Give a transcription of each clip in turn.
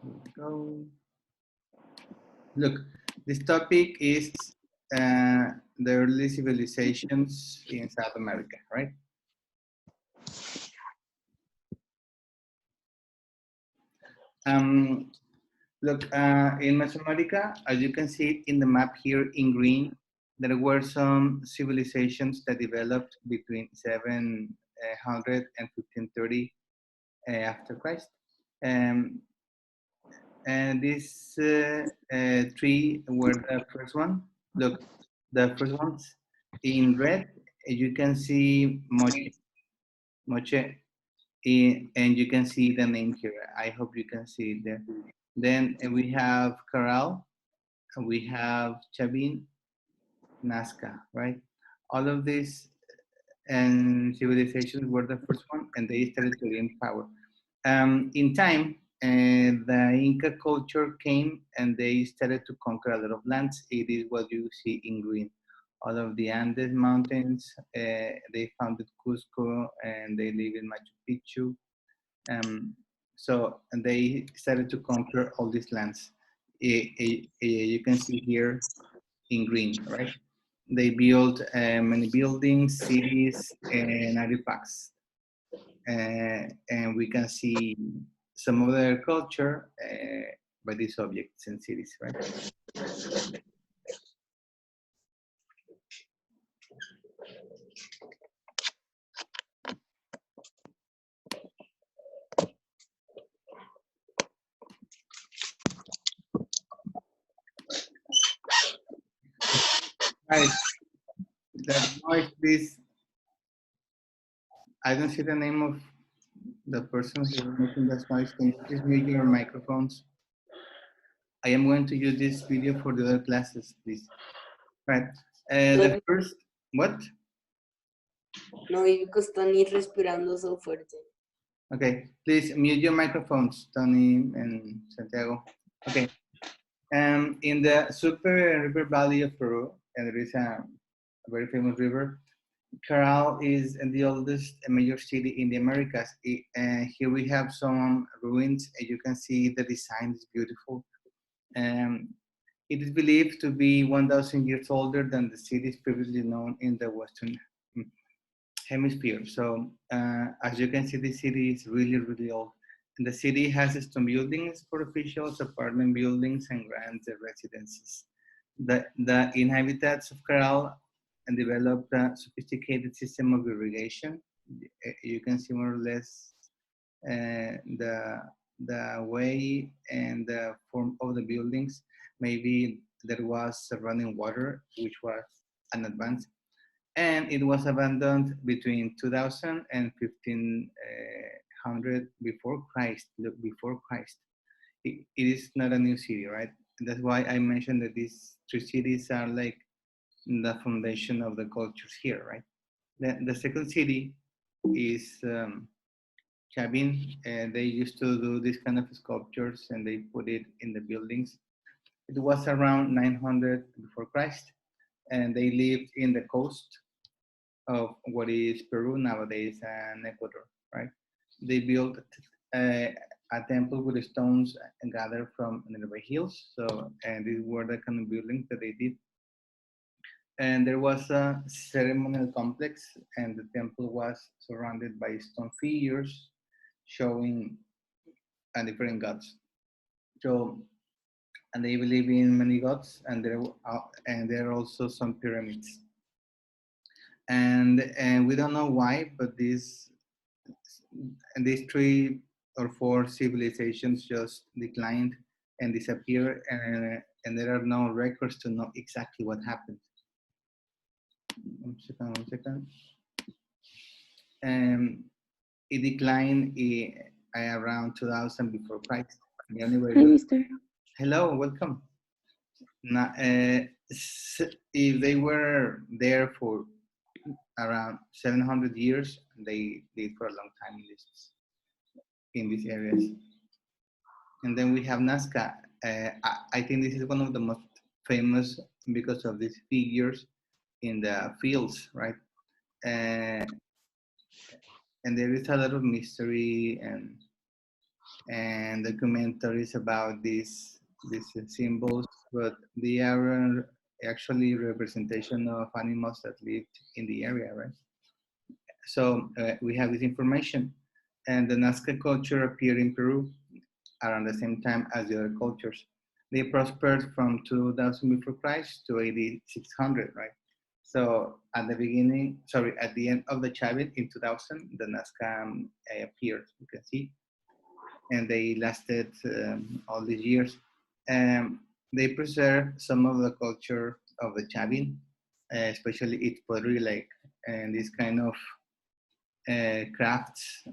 Here we go. Look, this topic is the early civilizations in South America, right? Um, Look, in Mesoamerica, as you can see in the map here in green, there were some civilizations that developed between 700 and 1530 after Christ. Um, and these three were the first one. Look, the first ones in red, you can see Moche, and you can see the name here. I hope you can see it there. Then we have Caral, we have Chavin, Nazca, right? All of these and civilizations were the first one, and they started to gain power. In time, the Inca culture came and they started to conquer a lot of lands. It is what you see in green. All of the Andes mountains, they founded Cusco and they live in Machu Picchu. And they started to conquer all these lands. You can see here in green, right? They built many buildings, cities, and artifacts. And we can see some of their culture by these objects and cities, right? Right. That noise, please. I don't see the name of the person who is making that noise. Can you please mute your microphones? I am going to use this video for the other classes, please. Right. The first, what? No, because Tony respirando so fuerte. Okay, please mute your microphones, Tony and Santiago. Okay. In the Super River Valley of Peru, and there is a very famous river, Caral is the oldest major city in the Americas. Here we have some ruins, and you can see the design is beautiful. It is believed to be 1,000 years older than the cities previously known in the Western Hemisphere. So as you can see, the city is really, really old. And the city has stone buildings for officials, apartment buildings, and grand residences. The inhabitants of Caral and developed a sophisticated system of irrigation. You can see more or less the way and the form of the buildings. Maybe there was running water, which was an advance, and it was abandoned between 2000 and 1500 before Christ. Look, before Christ, it is not a new city, right? And that's why I mentioned that these three cities are like the foundation of the cultures here, right? The second city is Chavin. They used to do this kind of sculptures and they put it in the buildings. It was around 900 before Christ, and they lived in the coast of what is Peru nowadays and Ecuador, right? They built a temple with stones gathered from nearby hills. So, and these were the kind of buildings that they did. And there was a ceremonial complex, and the temple was surrounded by stone figures showing different gods. So, and they believe in many gods, and there are also some pyramids. And we don't know why, but these three or four civilizations just declined and disappeared, and there are no records to know exactly what happened. One second. It declined around 2000 before Christ. The only way Hi, Mister. Hello, welcome. Now, if they were there for around 700 years, they lived for a long time in these areas. And then we have Nazca. I think this is one of the most famous because of these figures in the fields, right? And there is a lot of mystery and documentaries about these symbols, but they are actually representation of animals that lived in the area, right? So we have this information, and the Nazca culture appeared in Peru around the same time as the other cultures. They prospered from 2000 before Christ to 8600, right? So at the beginning, sorry, at the end of the Chavit in 2000, the Nazca appeared, you can see, and they lasted all these years. Um, they preserve some of the culture of the Chavin, especially its pottery, like and this kind of crafts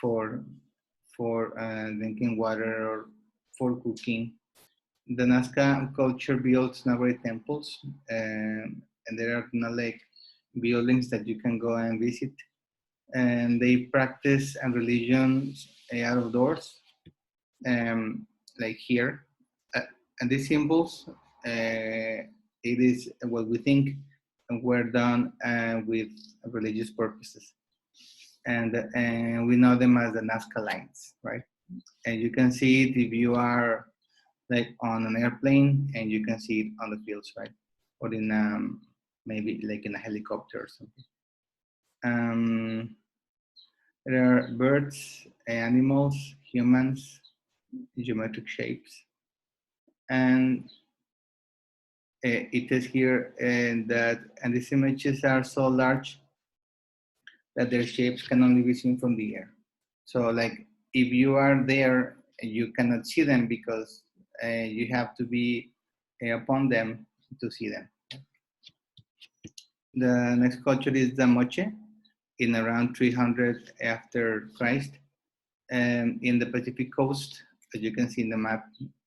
for drinking water or for cooking. The Nazca culture builds Nagore temples, and there are not like buildings that you can go and visit. And they practice and religions out of doors, like here. Uh, and these symbols, it is what we think were done with religious purposes. And we know them as the Nazca lines, right? And you can see it if you are like on an airplane, and you can see it on the fields, right? Or in maybe like in a helicopter or something. There are birds, animals, humans, geometric shapes, and it is here and these images are so large that their shapes can only be seen from the air. So like if you are there, you cannot see them because you have to be upon them to see them. The next culture is the Moche in around 300 after Christ, in the Pacific coast. As you can see in the map,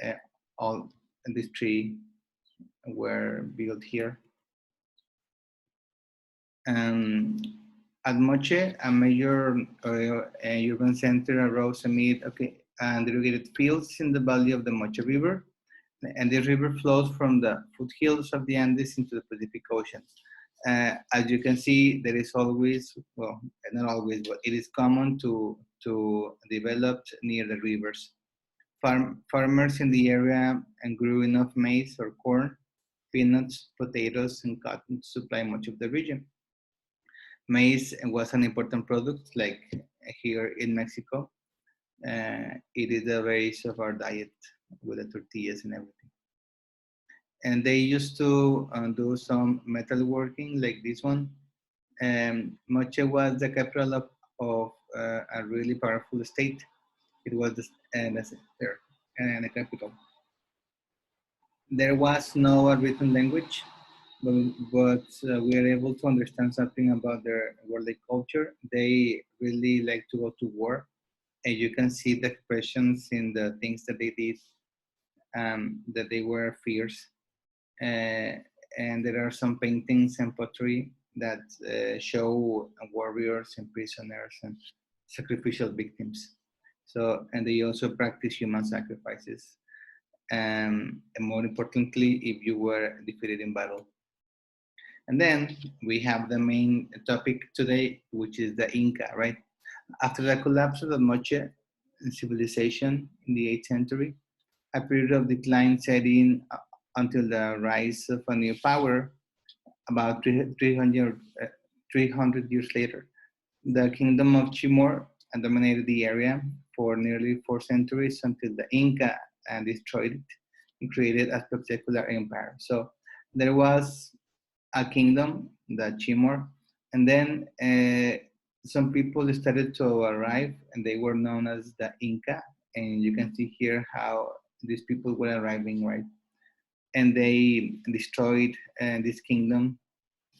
uh, all these three were built here. Um, at Moche, a major urban center arose amid and irrigated fields in the valley of the Moche River. And the river flows from the foothills of the Andes into the Pacific Ocean. As you can see, there is always, well, not always, but it is common to develop near the rivers. Farmers in the area and grew enough maize or corn, peanuts, potatoes, and cotton to supply much of the region. Maize was an important product, like here in Mexico. It is the base of our diet with the tortillas and everything. And they used to do some metalworking like this one. Moche was the capital of a really powerful state. It was the center and the capital. There was no written language, but we are able to understand something about their worldly culture. They really like to go to war, and you can see the expressions in the things that they did, that they were fierce. Uh, and there are some paintings and pottery that show warriors and prisoners and sacrificial victims. So, and they also practice human sacrifices. And more importantly, if you were defeated in battle. And then we have the main topic today, which is the Inca, right? After the collapse of the Moche civilization in the 8th century, a period of decline set in until the rise of a new power about 300 years later. The kingdom of Timor dominated the area for nearly 4 centuries until the Inca destroyed it and created a spectacular empire. So there was a kingdom, the Timor, and then some people started to arrive, and they were known as the Inca. And you can see here how these people were arriving, right? And they destroyed this kingdom,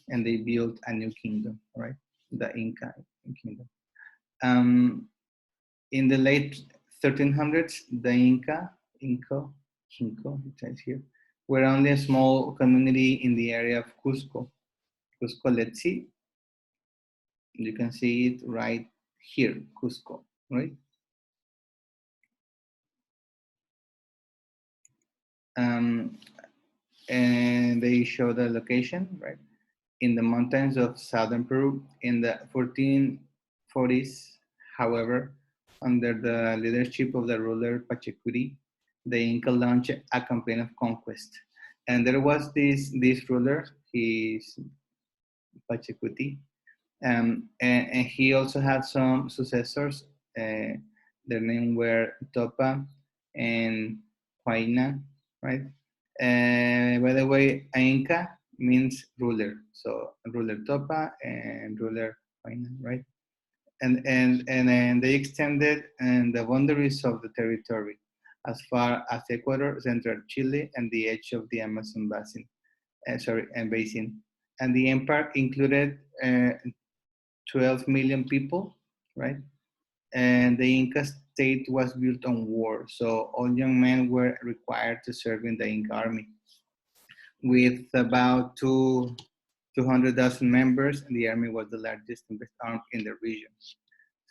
and they built a new kingdom, right? The Inca kingdom. Um, in the late 1300s, the Inca, it says here, were only a small community in the area of Cusco, let's see. You can see it right here, Cusco, right? Um, and they show the location, right? In the mountains of southern Peru in the 1440s. However, under the leadership of the ruler Pachacuti, the Inca launched a campaign of conquest. And there was this ruler, he's Pachacuti, and he also had some successors. Uh, their names were Topa and Huayna, right? By the way, Inca means ruler, so ruler Topa and ruler Huayna, right? And they extended the boundaries of the territory as far as Ecuador, central Chile, and the edge of the Amazon basin. And basin. And the empire included 12 million people, right? And the Inca state was built on war, so all young men were required to serve in the Inca army. With about 200,000 members, the army was the largest and best armed in the region.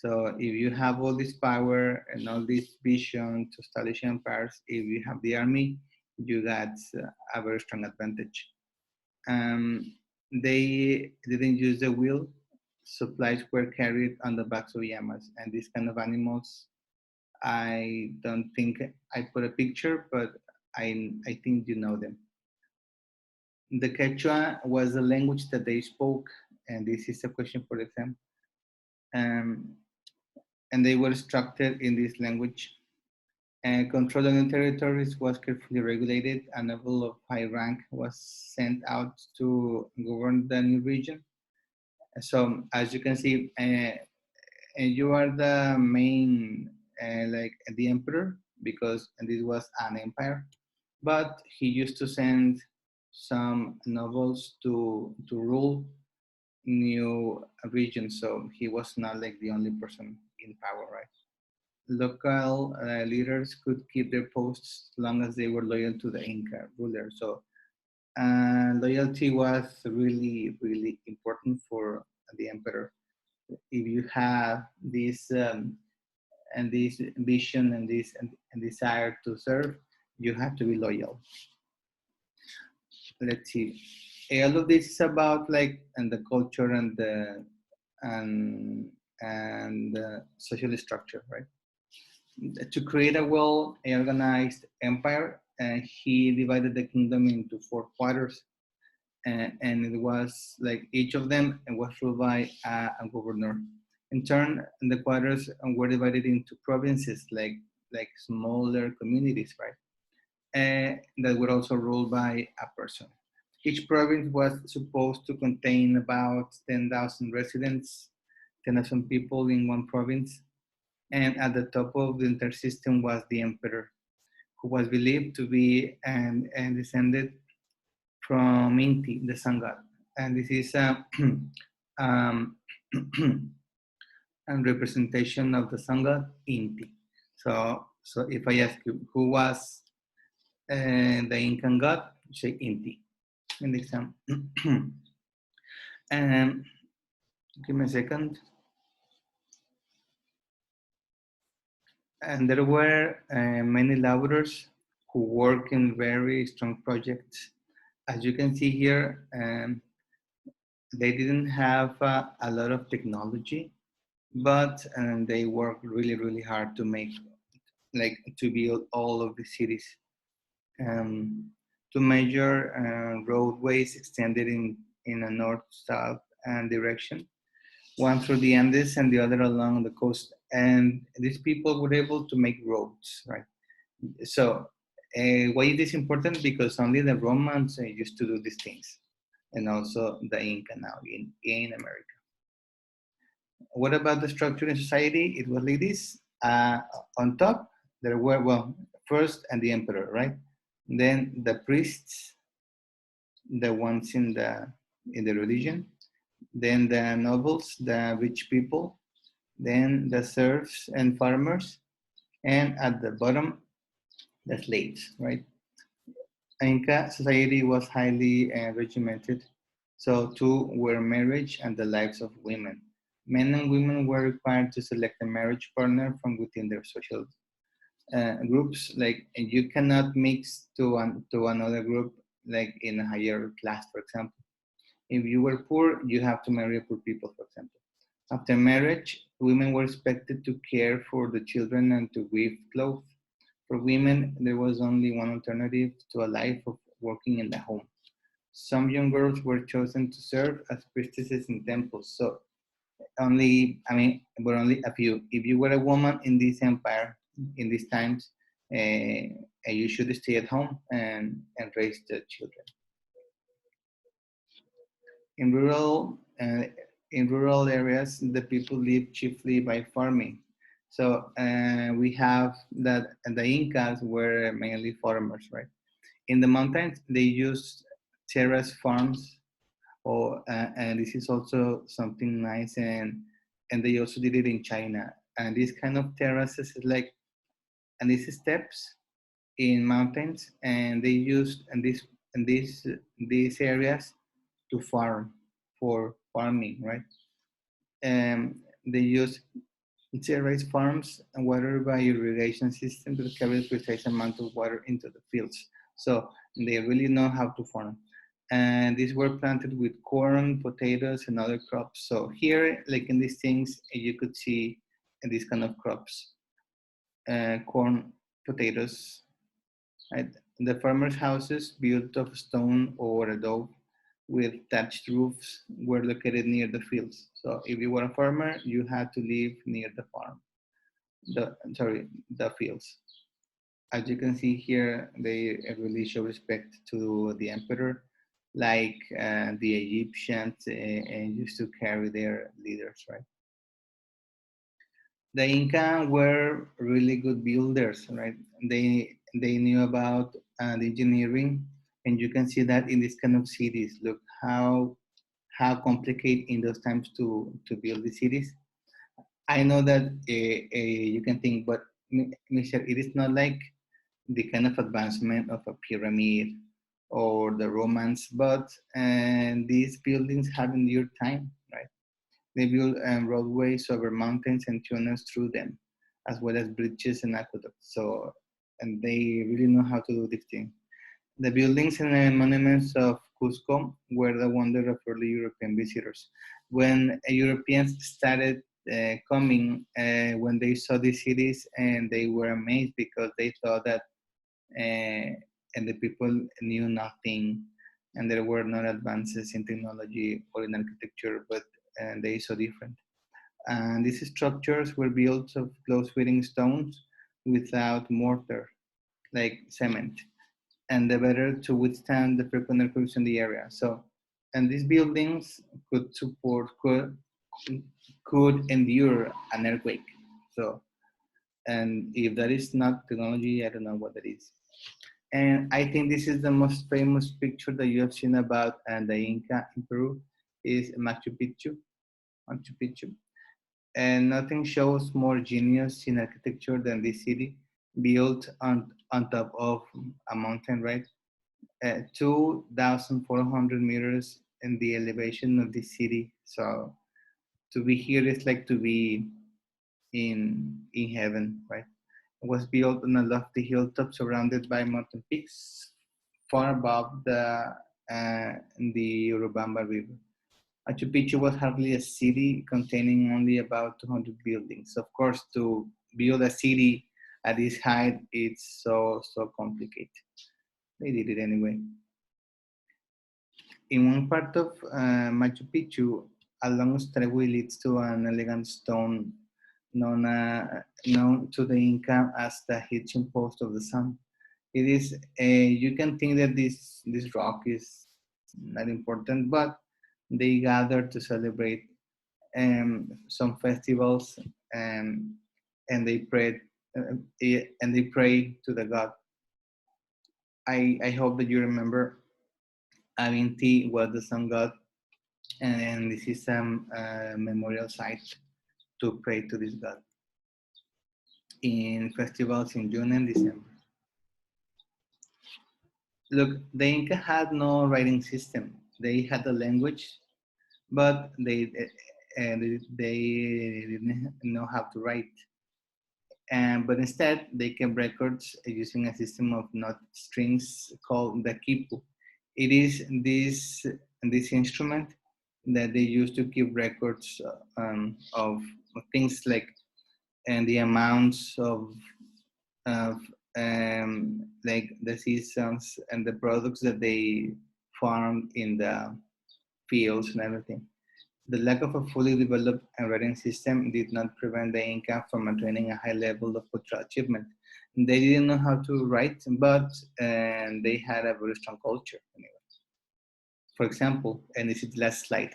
So if you have all this power and all this vision to establish empires, if you have the army, you got a very strong advantage. Um, they didn't use the wheel. Supplies were carried on the backs of llamas, and these kind of animals, I don't think I put a picture, but I think you know them. The Quechua was the language that they spoke, and this is a question for exam. Um, and they were structured in this language. And control of the territories was carefully regulated. A noble of high rank was sent out to govern the new region. So as you can see, and you are the main, like the emperor, because this was an empire. But he used to send some nobles to rule new regions, so he was not like the only person in power, right? Local leaders could keep their posts as long as they were loyal to the Inca ruler. So loyalty was really, really important for the emperor. If you have this and this vision and this and desire to serve, you have to be loyal. Let's see. All of this is about like and the culture and and the social structure, right? To create a well organized empire, he divided the kingdom into four quarters, and it was like each of them was ruled by a governor. In turn, the quarters were divided into provinces, like smaller communities, right? That were also ruled by a person. Each province was supposed to contain about 10,000 residents, 10,000 people in one province. And at the top of the entire system was the emperor, who was believed to be and descended from Inti, the sun god. And this is a um, representation of the sun god Inti. So if I ask you who was the Incan god, you say Inti in the exam. And give me a second. And there were many laborers who work in very strong projects. As you can see here, they didn't have a lot of technology, but they worked really, really hard to make, like, to build all of the cities. Um, to measure roadways extended in a north-south direction, one through the Andes and the other along the coast. And these people were able to make roads, right? So why it is important? Because only the Romans used to do these things, and also the Inca now in America. What about the structure in society? It was like this. On top, there were, well, first and the emperor, right? Then the priests, the ones in the religion. Then the nobles, the rich people. Then the serfs and farmers. And at the bottom, the slaves, right? Inca society was highly regimented, so too were marriage and the lives of women. Men and women were required to select a marriage partner from within their social groups. Like, and you cannot mix to another group, like in a higher class, for example. If you were poor, you have to marry poor people, for example. After marriage, Women were expected to care for the children and to weave clothes. For women, there was only one alternative to a life of working in the home. Some young girls were chosen to serve as priestesses in temples. So only, I mean, but only a few. If you were a woman in this empire, in these times, you should stay at home and raise the children. In rural, in rural areas, the people live chiefly by farming. So we have that the Incas were mainly farmers, right? In the mountains, they used terrace farms, or and this is also something nice, and they also did it in China. And this kind of terraces is like, and these steps in mountains, and they used and these areas to farm for farming, right? They use terrace farms and water by irrigation system to carry precise amount of water into the fields. So they really know how to farm. And these were planted with corn, potatoes, and other crops. So here, like in these things, you could see these kind of crops, corn, potatoes, right? The farmers' houses, built of stone or adobe with thatched roofs, were located near the fields. So if you were a farmer, you had to live near the farm, the fields. As you can see here, they really show respect to the emperor, like the Egyptians and used to carry their leaders, right? The Inca were really good builders, right? They knew about the engineering, and you can see that in these kind of cities. Look how complicated in those times to build the cities. I know that you can think, but Michelle, it is not like the kind of advancement of a pyramid or the Romans, but these buildings have endured time, right? They built roadways over mountains and tunnels through them, as well as bridges and aqueducts. So, and they really know how to do this thing. The buildings and monuments of Cusco were the wonder of early European visitors. When Europeans started coming, when they saw these cities, and they were amazed because they thought that and the people knew nothing, and there were no advances in technology or in architecture, but they saw different. And these structures were built of close-fitting stones without mortar, like cement, and the better to withstand the frequent earthquakes in the area. So, and these buildings could support, could endure an earthquake. So, and if that is not technology, I don't know what that is. And I think this is the most famous picture that you have seen about the Inca in Peru is Machu Picchu. Machu Picchu. And nothing shows more genius in architecture than this city built on top of a mountain, right? 2,400 meters in the elevation of the city. So to be here is like to be in heaven, right? It was built on a lofty hilltop surrounded by mountain peaks far above the Urubamba River. Machu Picchu was hardly a city containing only about 200 buildings. Of course, to build a city at this height, it's so complicated. They did it anyway. In one part of Machu Picchu, a long stairway leads to an elegant stone known to the Inca as the hitching post of the sun. It is you can think that this rock is not important, but they gather to celebrate some festivals and they pray and they pray to the god. I hope that you remember Avinti was the sun god, and this is a memorial site to pray to this god in festivals in June and December. Look, the Inca had no writing system. They had a language, but they didn't know how to write. But instead, they kept records using a system of note strings called the quipu. It is this instrument that they use to keep records things and the amounts of like the seasons and the products that they farmed in the fields and everything. The lack of a fully developed writing system did not prevent the Inca from attaining a high level of cultural achievement. They didn't know how to write, but they had a very strong culture. Anyway. For example, and this is the last slide,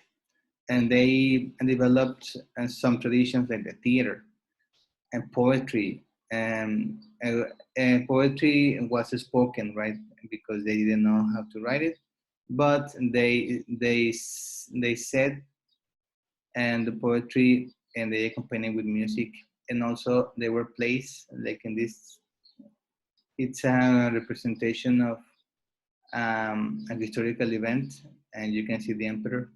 and they developed some traditions like the theater and poetry. And poetry was spoken, right? Because they didn't know how to write it, but they said, and the poetry, and they accompanied with music, and also there were plays like in this. It's a representation of an historical event, and you can see the emperor.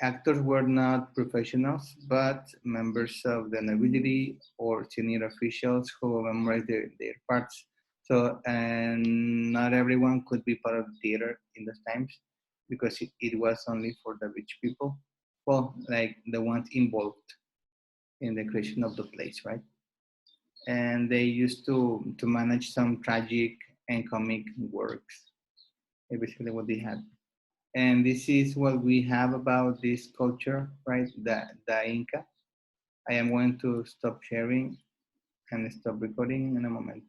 Actors were not professionals, but members of the nobility or senior officials who memorized their parts. So, and not everyone could be part of the theater in those times because it was only for the rich people. Well, like the ones involved in the creation of the plays, right? And they used to manage some tragic and comic works. Basically, what they had. And this is what we have about this culture, right? The Inca. I am going to stop sharing and stop recording in a moment.